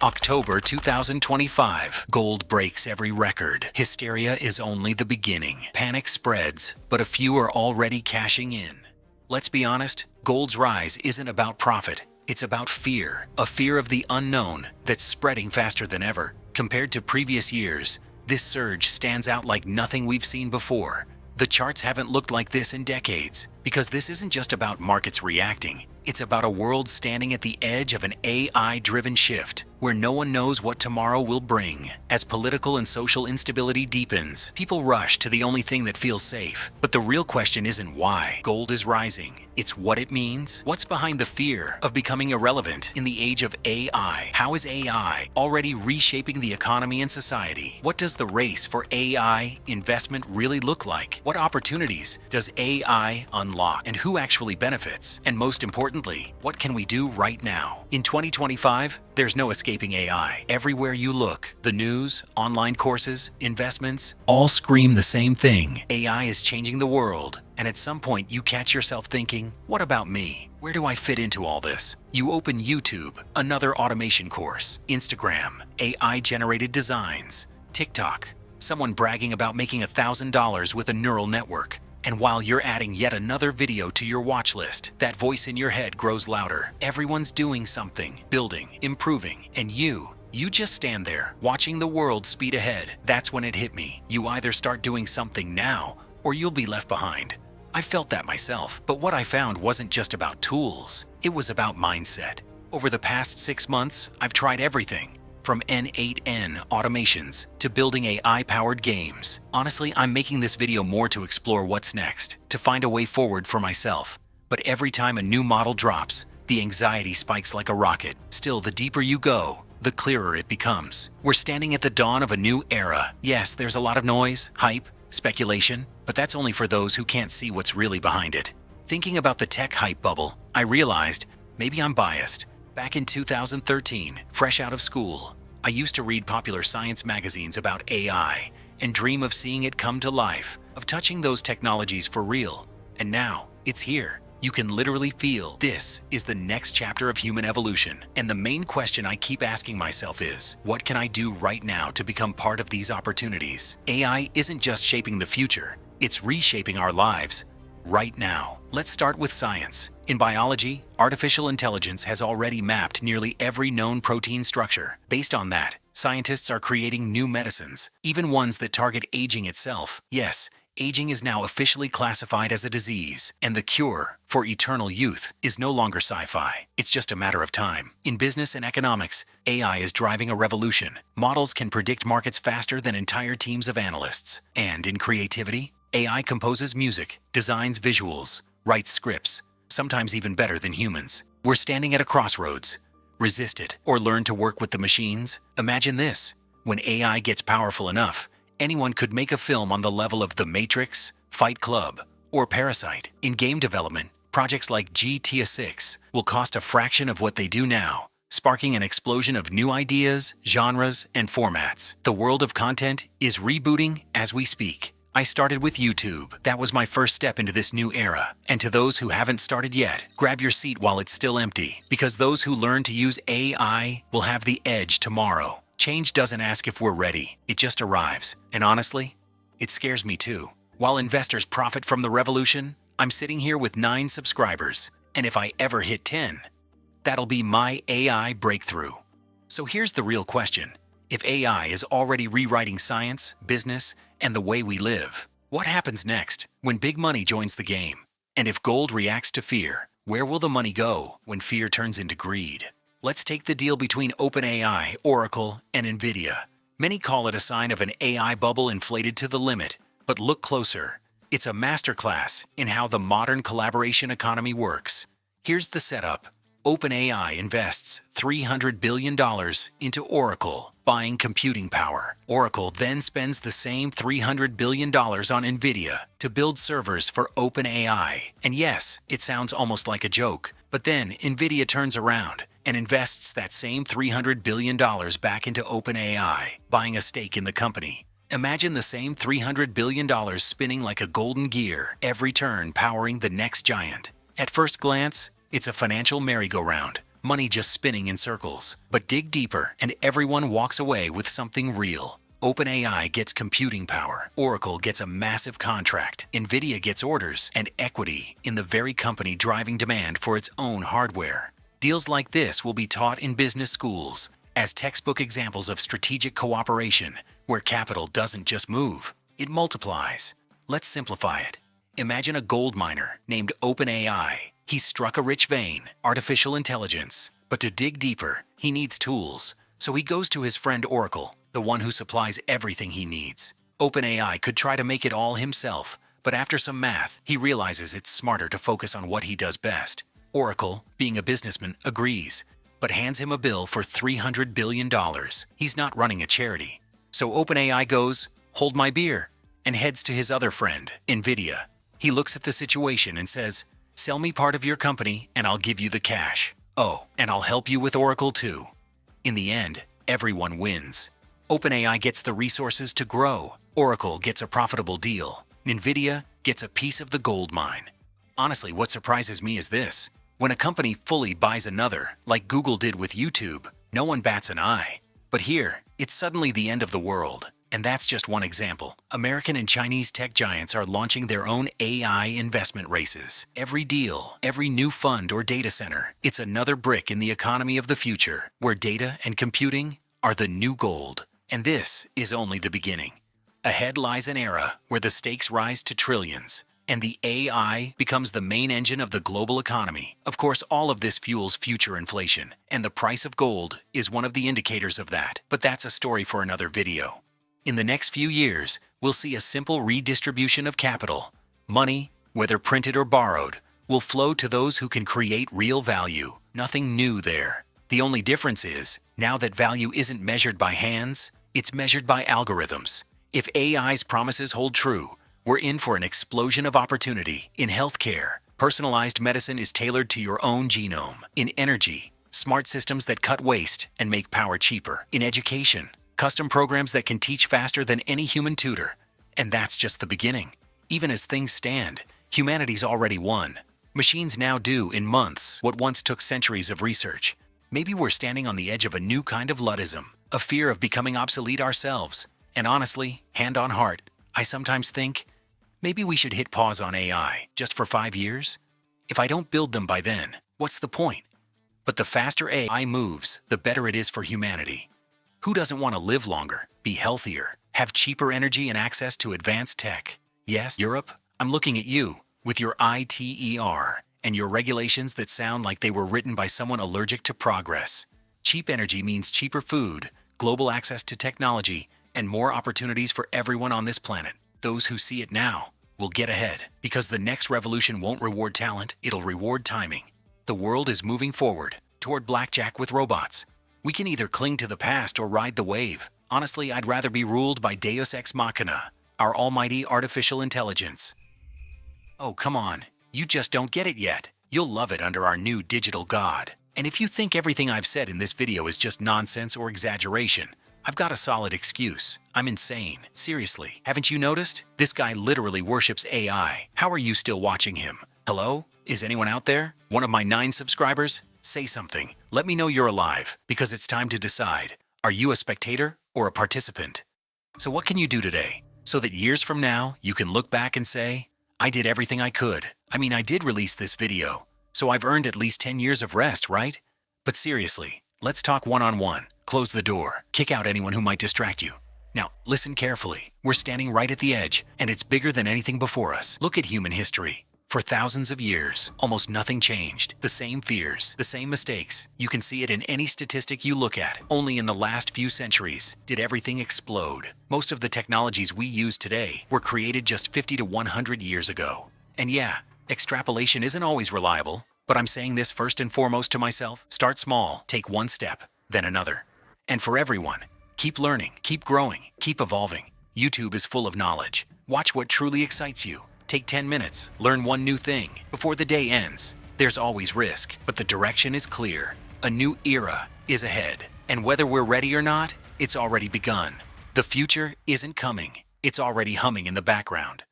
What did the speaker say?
October 2025. Gold breaks every record. Hysteria is only the beginning. Panic spreads, but a few are already cashing in. Let's be honest, gold's rise isn't about profit. It's about fear. A fear of the unknown that's spreading faster than ever. Compared to previous years, this surge stands out like nothing we've seen before. The charts haven't looked like this in decades, because this isn't just about markets reacting. It's about a world standing at the edge of an AI-driven shift, where no one knows what tomorrow will bring. As political and social instability deepens, people rush to the only thing that feels safe. But the real question isn't why gold is rising. It's what it means. What's behind the fear of becoming irrelevant in the age of AI? How is AI already reshaping the economy and society? What does the race for AI investment really look like? What opportunities does AI unlock? And who actually benefits? And most importantly, what can we do right now? In 2025, there's no escaping AI. Everywhere you look, the news, online courses, investments, all scream the same thing. AI is changing the world. And at some point you catch yourself thinking, what about me? Where do I fit into all this? You open YouTube, another automation course, Instagram, AI-generated designs, TikTok, someone bragging about making $1,000 with a neural network. And while you're adding yet another video to your watch list, that voice in your head grows louder. Everyone's doing something, building, improving, and you just stand there, watching the world speed ahead. That's when it hit me. You either start doing something now, or you'll be left behind. I felt that myself, but what I found wasn't just about tools. It was about mindset. Over the past 6 months, I've tried everything. From N8N automations to building AI-powered games. Honestly, I'm making this video more to explore what's next, to find a way forward for myself. But every time a new model drops, the anxiety spikes like a rocket. Still, the deeper you go, the clearer it becomes. We're standing at the dawn of a new era. Yes, there's a lot of noise, hype, speculation, but that's only for those who can't see what's really behind it. Thinking about the tech hype bubble, I realized maybe I'm biased. Back in 2013, fresh out of school, I used to read popular science magazines about AI and dream of seeing it come to life, of touching those technologies for real. And now, it's here. You can literally feel this is the next chapter of human evolution. And the main question I keep asking myself is, what can I do right now to become part of these opportunities? AI isn't just shaping the future, it's reshaping our lives right now. Let's start with science. In biology, artificial intelligence has already mapped nearly every known protein structure. Based on that, scientists are creating new medicines, even ones that target aging itself. Yes, aging is now officially classified as a disease, and the cure for eternal youth is no longer sci-fi. It's just a matter of time. In business and economics, AI is driving a revolution. Models can predict markets faster than entire teams of analysts. And in creativity, AI composes music, designs visuals, writes scripts, sometimes even better than humans. We're standing at a crossroads. Resist it or learn to work with the machines? Imagine this. When AI gets powerful enough, anyone could make a film on the level of The Matrix, Fight Club, or Parasite. In game development, projects like GTA 6 will cost a fraction of what they do now, sparking an explosion of new ideas, genres, and formats. The world of content is rebooting as we speak. I started with YouTube. That was my first step into this new era. And to those who haven't started yet, grab your seat while it's still empty, because those who learn to use AI will have the edge tomorrow. Change doesn't ask if we're ready, it just arrives. And honestly, it scares me too. While investors profit from the revolution, I'm sitting here with 9 subscribers. And if I ever hit 10, that'll be my AI breakthrough. So here's the real question. If AI is already rewriting science, business, and the way we live, what happens next when big money joins the game? And if gold reacts to fear, where will the money go when fear turns into greed? Let's take the deal between OpenAI, Oracle, and NVIDIA. Many call it a sign of an AI bubble inflated to the limit, but look closer. It's a masterclass in how the modern collaboration economy works. Here's the setup. OpenAI invests $300 billion into Oracle, buying computing power. Oracle then spends the same $300 billion on NVIDIA to build servers for OpenAI. And yes, it sounds almost like a joke, but then NVIDIA turns around and invests that same $300 billion back into OpenAI, buying a stake in the company. Imagine the same $300 billion spinning like a golden gear, every turn powering the next giant. At first glance, it's a financial merry-go-round, money just spinning in circles. But dig deeper, and everyone walks away with something real. OpenAI gets computing power, Oracle gets a massive contract, Nvidia gets orders, and equity in the very company driving demand for its own hardware. Deals like this will be taught in business schools as textbook examples of strategic cooperation, where capital doesn't just move, it multiplies. Let's simplify it. Imagine a gold miner named OpenAI. He's struck a rich vein, artificial intelligence. But to dig deeper, he needs tools. So he goes to his friend Oracle, the one who supplies everything he needs. OpenAI could try to make it all himself, but after some math, he realizes it's smarter to focus on what he does best. Oracle, being a businessman, agrees, but hands him a bill for $300 billion. He's not running a charity. So OpenAI goes, "Hold my beer," and heads to his other friend, Nvidia. He looks at the situation and says, "Sell me part of your company and I'll give you the cash. Oh, and I'll help you with Oracle too." In the end, everyone wins. OpenAI gets the resources to grow. Oracle gets a profitable deal. Nvidia gets a piece of the gold mine. Honestly, what surprises me is this. When a company fully buys another, like Google did with YouTube, no one bats an eye. But here, it's suddenly the end of the world. And that's just one example. American and Chinese tech giants are launching their own AI investment races. Every deal, every new fund or data center, it's another brick in the economy of the future, where data and computing are the new gold. And this is only the beginning. Ahead lies an era where the stakes rise to trillions, and the AI becomes the main engine of the global economy. Of course, all of this fuels future inflation, and the price of gold is one of the indicators of that. But that's a story for another video. In the next few years, we'll see a simple redistribution of capital. Money, whether printed or borrowed, will flow to those who can create real value. Nothing new there. The only difference is, now that value isn't measured by hands, it's measured by algorithms. If AI's promises hold true, we're in for an explosion of opportunity. In healthcare, personalized medicine is tailored to your own genome. In energy, smart systems that cut waste and make power cheaper. In education, custom programs that can teach faster than any human tutor. And that's just the beginning. Even as things stand, humanity's already won. Machines now do, in months, what once took centuries of research. Maybe we're standing on the edge of a new kind of Luddism, a fear of becoming obsolete ourselves. And honestly, hand on heart, I sometimes think, maybe we should hit pause on AI just for 5 years? If I don't build them by then, what's the point? But the faster AI moves, the better it is for humanity. Who doesn't want to live longer, be healthier, have cheaper energy and access to advanced tech? Yes, Europe, I'm looking at you, with your ITER, and your regulations that sound like they were written by someone allergic to progress. Cheap energy means cheaper food, global access to technology, and more opportunities for everyone on this planet. Those who see it now will get ahead, because the next revolution won't reward talent, it'll reward timing. The world is moving forward, toward blackjack with robots. We can either cling to the past or ride the wave. Honestly, I'd rather be ruled by Deus Ex Machina, our almighty artificial intelligence. Oh, come on. You just don't get it yet. You'll love it under our new digital god. And if you think everything I've said in this video is just nonsense or exaggeration, I've got a solid excuse. I'm insane. Seriously, haven't you noticed? This guy literally worships AI. How are you still watching him? Hello? Is anyone out there? One of my 9 subscribers? Say something. Let me know you're alive, because it's time to decide. Are you a spectator or a participant? So what can you do today, so that years from now, you can look back and say, I did everything I could. I mean, I did release this video, so I've earned at least 10 years of rest, right? But seriously, let's talk one-on-one. Close the door. Kick out anyone who might distract you. Now, listen carefully. We're standing right at the edge, and it's bigger than anything before us. Look at human history. For thousands of years, almost nothing changed. The same fears, the same mistakes. You can see it in any statistic you look at. Only in the last few centuries did everything explode. Most of the technologies we use today were created just 50 to 100 years ago. And yeah, extrapolation isn't always reliable, but I'm saying this first and foremost to myself. Start small, take one step, then another. And for everyone, keep learning, keep growing, keep evolving. YouTube is full of knowledge. Watch what truly excites you. Take 10 minutes, learn one new thing before the day ends. There's always risk, but the direction is clear. A new era is ahead, and whether we're ready or not, it's already begun. The future isn't coming, it's already humming in the background.